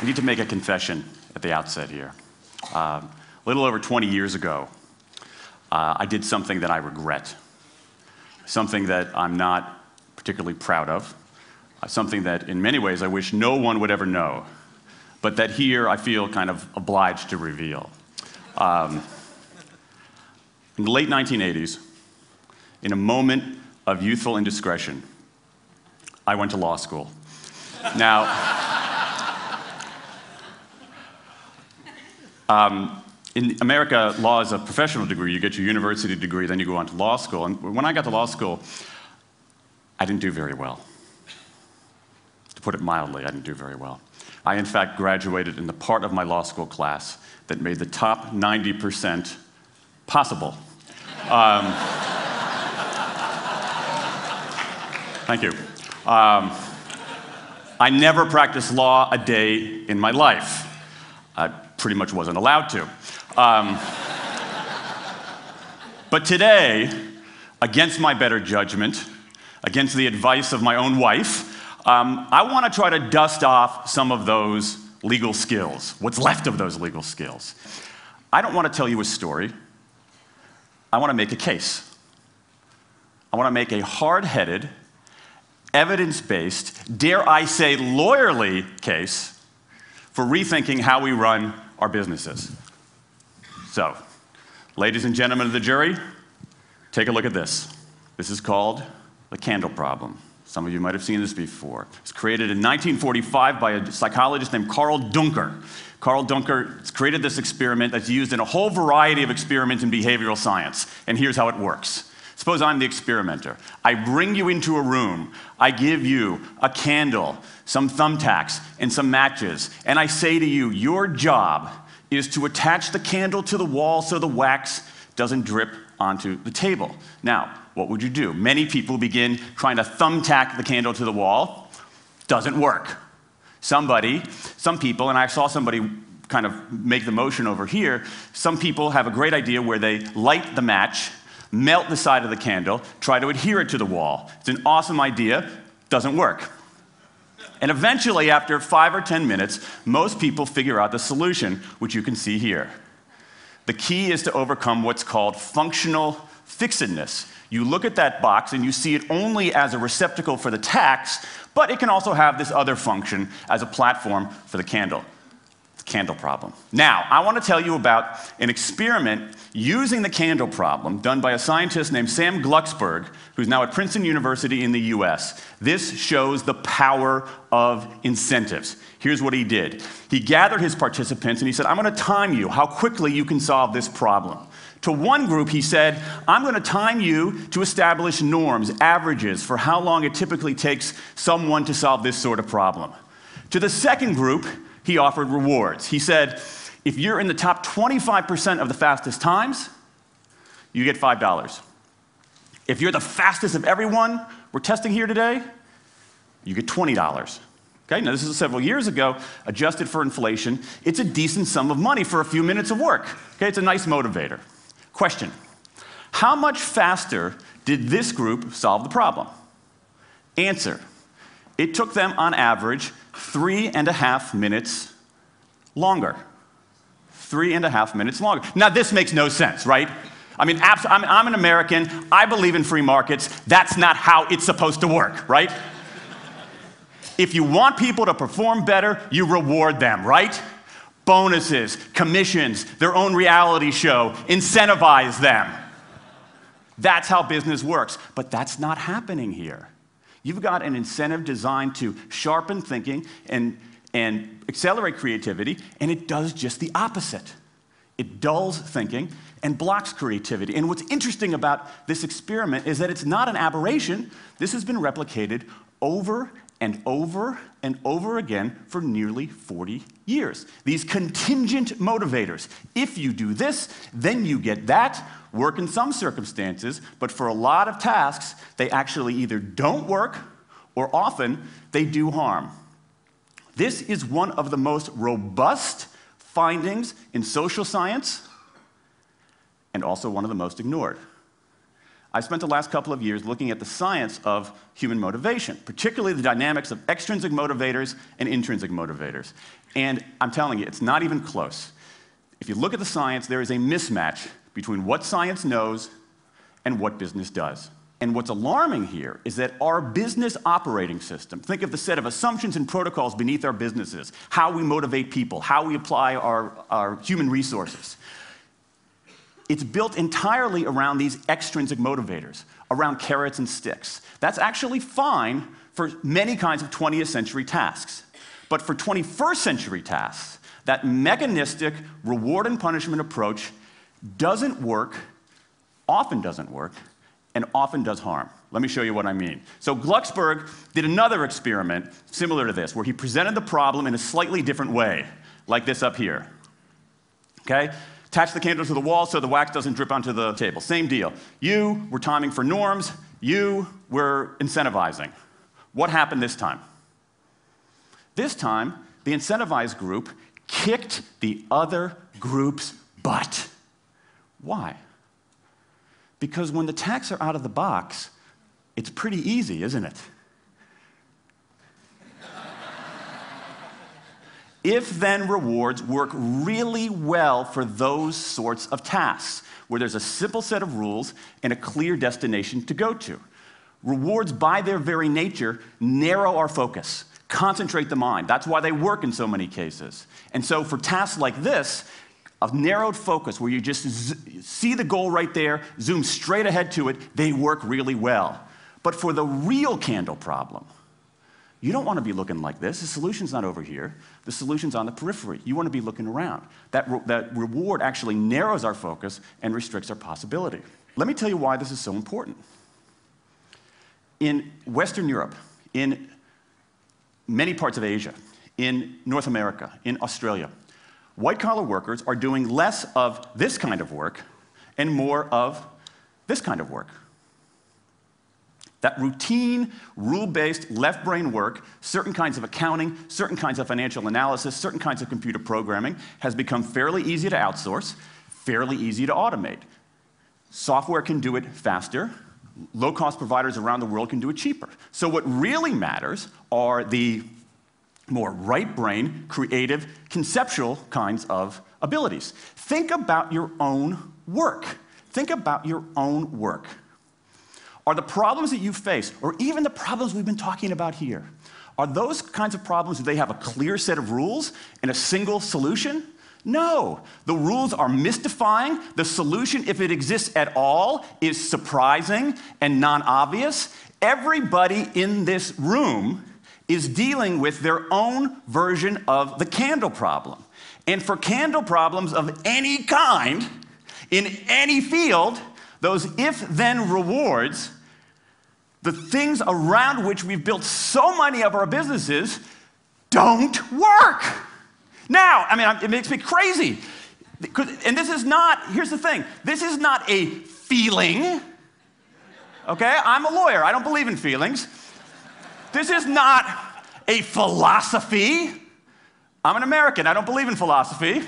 need to make a confession at the outset here. A little over 20 years ago, I did something that I regret, something that I'm not particularly proud of, something that in many ways I wish no one would ever know, but that here I feel kind of obliged to reveal. In the late 1980s, in a moment of youthful indiscretion, I went to law school. Now, in America, law is a professional degree. You get your university degree, then you go on to law school. And when I got to law school, I didn't do very well. To put it mildly, I didn't do very well. I, in fact, graduated in the part of my law school class that made the top 90% possible. Thank you. I never practiced law a day in my life. I pretty much wasn't allowed to. But today, against my better judgment, against the advice of my own wife, I want to try to dust off some of those legal skills, what's left of those legal skills. I don't want to tell you a story. I want to make a case. I want to make a hard-headed, evidence-based, dare I say lawyerly case for rethinking how we run our businesses. So, ladies and gentlemen of the jury, take a look at this. This is called the candle problem. Some of you might have seen this before. It was created in 1945 by a psychologist named Carl Duncker. Carl Duncker created this experiment that's used in a whole variety of experiments in behavioral science. And here's how it works. Suppose I'm the experimenter. I bring you into a room. I give you a candle, some thumbtacks, and some matches. And I say to you, your job is to attach the candle to the wall so the wax doesn't drip onto the table. Now, what would you do? Many people begin trying to thumbtack the candle to the wall. Doesn't work. Some people, and I saw somebody kind of make the motion over here, some people have a great idea where they light the match, melt the side of the candle, try to adhere it to the wall. It's an awesome idea, doesn't work. And eventually, after 5 or 10 minutes, most people figure out the solution, which you can see here. The key is to overcome what's called functional fixedness. You look at that box and you see it only as a receptacle for the tacks, but it can also have this other function as a platform for the candle. The candle problem. Now, I want to tell you about an experiment using the candle problem done by a scientist named Sam Glucksberg, who's now at Princeton University in the US. This shows the power of incentives. Here's what he did. He gathered his participants and he said, I'm going to time you how quickly you can solve this problem. To one group, he said, I'm going to time you to establish norms, averages, for how long it typically takes someone to solve this sort of problem. To the second group, he offered rewards. He said, if you're in the top 25% of the fastest times, you get $5. If you're the fastest of everyone we're testing here today, you get $20. Okay, now this is several years ago, adjusted for inflation. It's a decent sum of money for a few minutes of work. Okay, it's a nice motivator. Question, how much faster did this group solve the problem? Answer, it took them on average 3.5 minutes longer. 3.5 minutes longer. Now this makes no sense, right? I mean, I'm an American, I believe in free markets, that's not how it's supposed to work, right? If you want people to perform better, you reward them, right? Bonuses, commissions, their own reality show, incentivize them. That's how business works, but that's not happening here. You've got an incentive designed to sharpen thinking and accelerate creativity, and it does just the opposite. It dulls thinking and blocks creativity. And what's interesting about this experiment is that it's not an aberration. This has been replicated over and over and over again for nearly 40 years. These contingent motivators. If you do this, then you get that. Work in some circumstances, but for a lot of tasks, they actually either don't work or often they do harm. This is one of the most robust findings in social science and also one of the most ignored. I spent the last couple of years looking at the science of human motivation, particularly the dynamics of extrinsic motivators and intrinsic motivators. And I'm telling you, it's not even close. If you look at the science, there is a mismatch between what science knows and what business does. And what's alarming here is that our business operating system, think of the set of assumptions and protocols beneath our businesses, how we motivate people, how we apply our human resources. It's built entirely around these extrinsic motivators, around carrots and sticks. That's actually fine for many kinds of 20th century tasks. But for 21st century tasks, that mechanistic reward and punishment approach doesn't work, often doesn't work, and often does harm. Let me show you what I mean. So Glucksberg did another experiment similar to this, where he presented the problem in a slightly different way, like this up here. Okay? Attach the candle to the wall so the wax doesn't drip onto the table. Same deal. You were timing for norms. You were incentivizing. What happened this time? This time, the incentivized group kicked the other group's butt. Why? Because when the tasks are out of the box, it's pretty easy, isn't it? If-then rewards work really well for those sorts of tasks, where there's a simple set of rules and a clear destination to go to. Rewards, by their very nature, narrow our focus, concentrate the mind. That's why they work in so many cases. And so for tasks like this, a narrowed focus where you just see the goal right there, zoom straight ahead to it, they work really well. But for the real candle problem, you don't want to be looking like this. The solution's not over here. The solution's on the periphery. You want to be looking around. That reward actually narrows our focus and restricts our possibility. Let me tell you why this is so important. In Western Europe, in many parts of Asia, in North America, in Australia, white-collar workers are doing less of this kind of work and more of this kind of work. That routine, rule-based, left-brain work, certain kinds of accounting, certain kinds of financial analysis, certain kinds of computer programming, has become fairly easy to outsource, fairly easy to automate. Software can do it faster. Low-cost providers around the world can do it cheaper. So what really matters are the more right-brain, creative, conceptual kinds of abilities. Think about your own work. Think about your own work. Are the problems that you face, or even the problems we've been talking about here, are those kinds of problems, do they have a clear set of rules and a single solution? No. The rules are mystifying. The solution, if it exists at all, is surprising and non-obvious. Everybody in this room is dealing with their own version of the candle problem. And for candle problems of any kind, in any field, those if-then rewards, the things around which we've built so many of our businesses, don't work. Now, I mean, it makes me crazy. And this is not, here's the thing, this is not a feeling, okay? I'm a lawyer, I don't believe in feelings. This is not a philosophy. I'm an American, I don't believe in philosophy.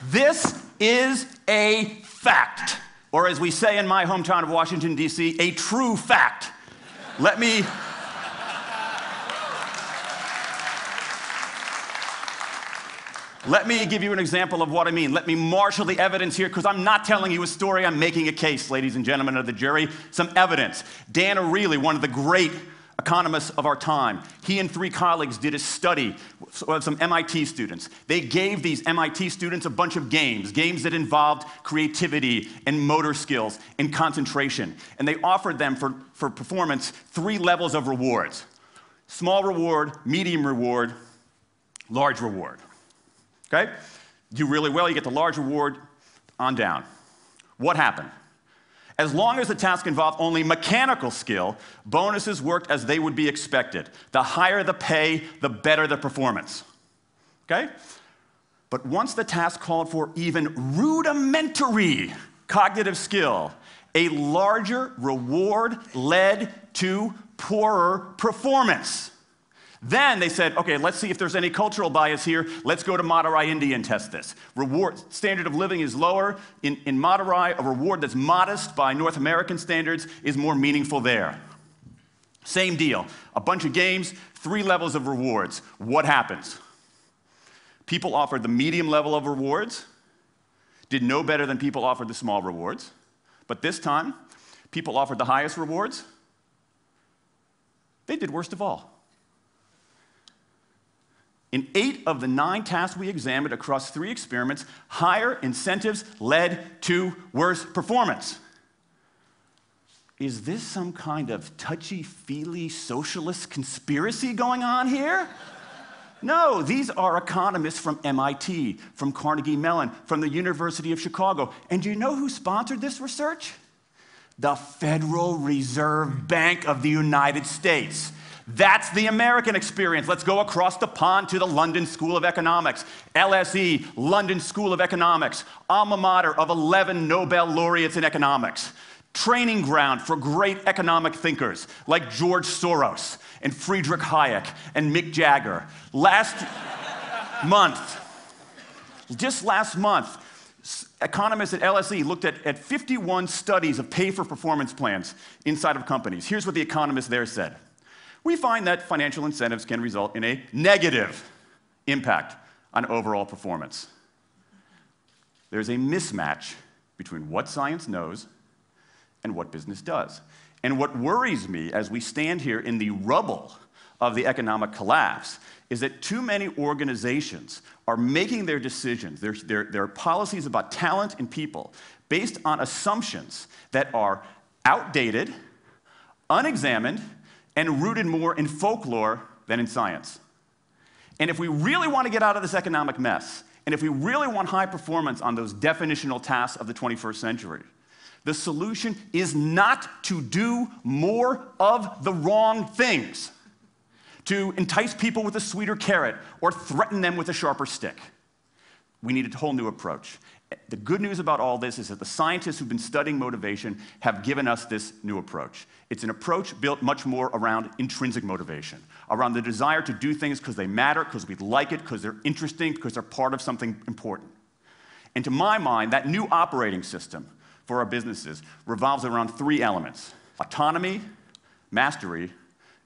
This is a fact, or as we say in my hometown of Washington, D.C., a true fact. Let me give you an example of what I mean. Let me marshal the evidence here, because I'm not telling you a story, I'm making a case, ladies and gentlemen of the jury. Some evidence. Dan Ariely, one of the great economists of our time, he and 3 colleagues did a study of some MIT students. They gave these MIT students a bunch of games that involved creativity and motor skills and concentration. And they offered them for performance 3 levels of rewards. Small reward, medium reward, large reward. Okay? Do really well, you get the large reward, on down. What happened? As long as the task involved only mechanical skill, bonuses worked as they would be expected. The higher the pay, the better the performance. Okay? But once the task called for even rudimentary cognitive skill, a larger reward led to poorer performance. Then they said, okay, let's see if there's any cultural bias here. Let's go to Madurai, India and test this. Standard of living is lower. In Madurai, a reward that's modest by North American standards is more meaningful there. Same deal. A bunch of games, 3 levels of rewards. What happens? People offered the medium level of rewards, did no better than people offered the small rewards. But this time, people offered the highest rewards. They did worst of all. In 8 of the 9 tasks we examined across 3 experiments, higher incentives led to worse performance. Is this some kind of touchy-feely socialist conspiracy going on here? No, these are economists from MIT, from Carnegie Mellon, from the University of Chicago. And do you know who sponsored this research? The Federal Reserve Bank of the United States. That's the American experience. Let's go across the pond to the London School of Economics. LSE, London School of Economics, alma mater of 11 Nobel laureates in economics. Training ground for great economic thinkers like George Soros and Friedrich Hayek and Mick Jagger. Just last month, economists at LSE looked at 51 studies of pay-for-performance plans inside of companies. Here's what the economists there said. We find that financial incentives can result in a negative impact on overall performance. There's a mismatch between what science knows and what business does. And what worries me as we stand here in the rubble of the economic collapse is that too many organizations are making their decisions, their policies about talent and people, based on assumptions that are outdated, unexamined, and rooted more in folklore than in science. And if we really want to get out of this economic mess, and if we really want high performance on those definitional tasks of the 21st century, the solution is not to do more of the wrong things, to entice people with a sweeter carrot or threaten them with a sharper stick. We need a whole new approach. The good news about all this is that the scientists who've been studying motivation have given us this new approach. It's an approach built much more around intrinsic motivation, around the desire to do things because they matter, because we like it, because they're interesting, because they're part of something important. And to my mind, that new operating system for our businesses revolves around 3 elements: autonomy, mastery,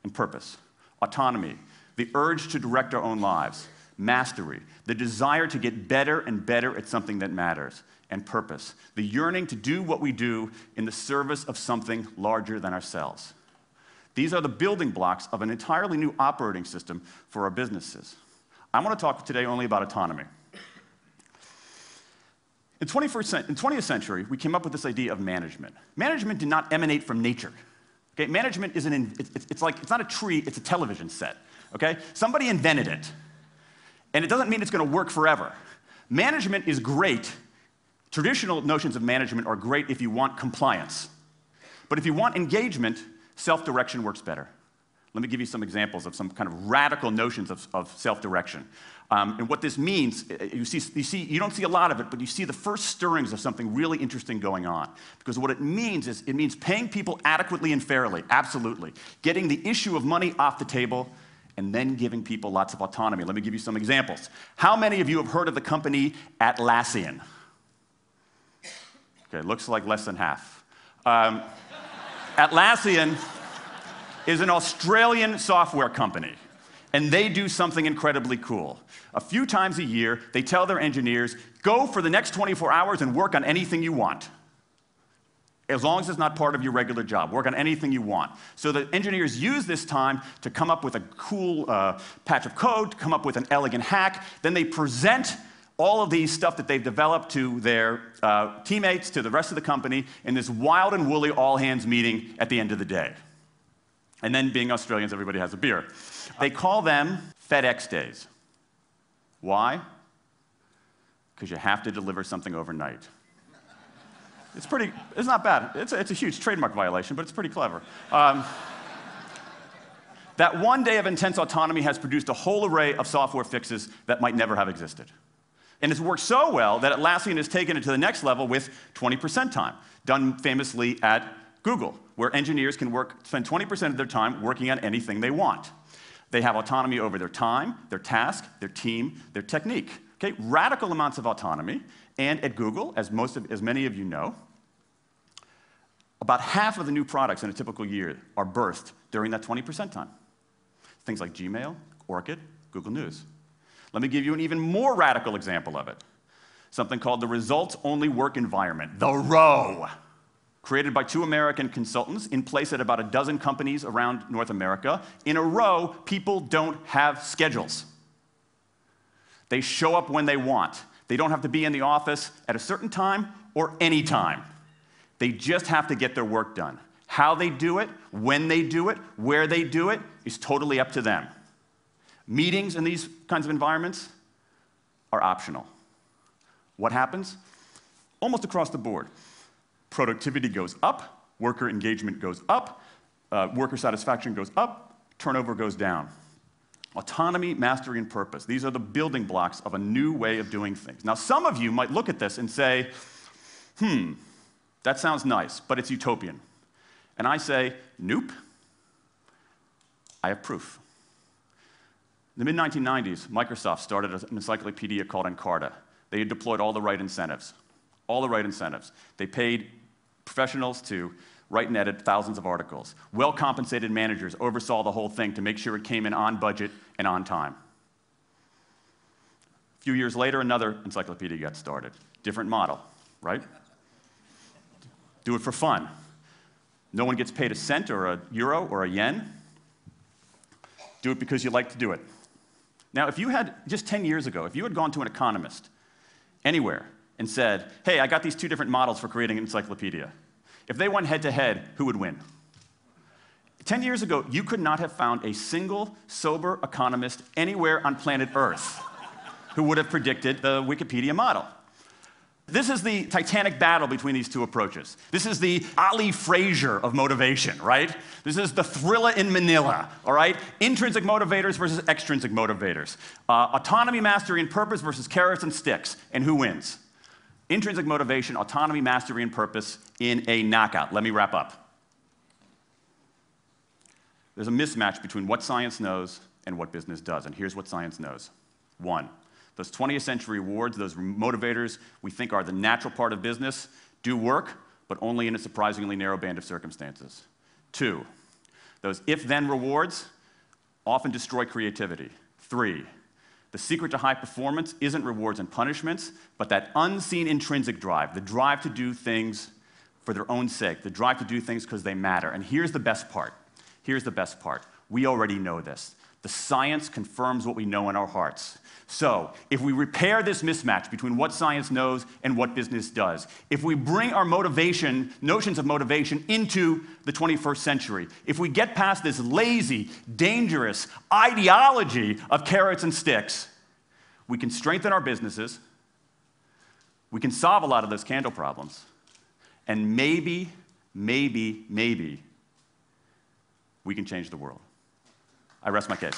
and purpose. Autonomy, the urge to direct our own lives. Mastery, the desire to get better and better at something that matters. And purpose, the yearning to do what we do in the service of something larger than ourselves. These are the building blocks of an entirely new operating system for our businesses. I want to talk today only about autonomy. In the 20th century, we came up with this idea of management. Management did not emanate from nature. Okay? Management it's not a tree, it's a television set. Okay? Somebody invented it. And it doesn't mean it's going to work forever. Management is great. Traditional notions of management are great if you want compliance. But if you want engagement, self-direction works better. Let me give you some examples of some kind of radical notions of self-direction. And what this means, you don't see a lot of it, but you see the first stirrings of something really interesting going on. Because what it means is, it means paying people adequately and fairly, absolutely. Getting the issue of money off the table, and then giving people lots of autonomy. Let me give you some examples. How many of you have heard of the company Atlassian? Okay, looks like less than half. Atlassian is an Australian software company, and they do something incredibly cool. A few times a year, they tell their engineers, go for the next 24 hours and work on anything you want. As long as it's not part of your regular job. Work on anything you want. So the engineers use this time to come up with a cool patch of code, to come up with an elegant hack. Then they present all of these stuff that they've developed to their teammates, to the rest of the company, in this wild and woolly all-hands meeting at the end of the day. And then, being Australians, everybody has a beer. They call them FedEx days. Why? Because you have to deliver something overnight. It's not bad. It's a huge trademark violation, but it's pretty clever. That one day of intense autonomy has produced a whole array of software fixes that might never have existed. And it's worked so well that Atlassian has taken it to the next level with 20% time, done famously at Google, where engineers can spend 20% of their time working on anything they want. They have autonomy over their time, their task, their team, their technique. Okay? Radical amounts of autonomy. And at Google, as many of you know, about half of the new products in a typical year are birthed during that 20% time. Things like Gmail, Orchid, Google News. Let me give you an even more radical example of it. Something called the results-only work environment, the ROW, created by 2 American consultants in place at about a dozen companies around North America. In a ROW, people don't have schedules. They show up when they want. They don't have to be in the office at a certain time or any time. They just have to get their work done. How they do it, when they do it, where they do it, is totally up to them. Meetings in these kinds of environments are optional. What happens? Almost across the board. Productivity goes up, worker engagement goes up, worker satisfaction goes up, turnover goes down. Autonomy, mastery, and purpose. These are the building blocks of a new way of doing things. Now, some of you might look at this and say, that sounds nice, but it's utopian. And I say, nope. I have proof. In the mid-1990s, Microsoft started an encyclopedia called Encarta. They had deployed all the right incentives. All the right incentives. They paid professionals to write and edit thousands of articles. Well-compensated managers oversaw the whole thing to make sure it came in on budget and on time. A few years later, another encyclopedia got started. Different model, right? Do it for fun. No one gets paid a cent or a euro or a yen. Do it because you like to do it. Now, if you had, just 10 years ago, if you had gone to an economist anywhere and said, hey, I got these 2 different models for creating an encyclopedia, if they went head-to-head, who would win? 10 years ago, you could not have found a single sober economist anywhere on planet Earth who would have predicted the Wikipedia model. This is the titanic battle between these 2 approaches. This is the Ali Frazier of motivation, right? This is the thriller in Manila, all right? Intrinsic motivators versus extrinsic motivators. Autonomy, mastery, and purpose versus carrots and sticks. And who wins? Intrinsic motivation, autonomy, mastery, and purpose in a knockout. Let me wrap up. There's a mismatch between what science knows and what business does. And here's what science knows. 1. Those 20th century rewards, those motivators we think are the natural part of business, do work, but only in a surprisingly narrow band of circumstances. 2, those if-then rewards often destroy creativity. 3, the secret to high performance isn't rewards and punishments, but that unseen intrinsic drive, the drive to do things for their own sake, the drive to do things because they matter. And here's the best part. Here's the best part. We already know this. The science confirms what we know in our hearts. So, if we repair this mismatch between what science knows and what business does, if we bring our motivation, notions of motivation, into the 21st century, if we get past this lazy, dangerous ideology of carrots and sticks, we can strengthen our businesses, we can solve a lot of those candle problems, and maybe, we can change the world. I rest my case.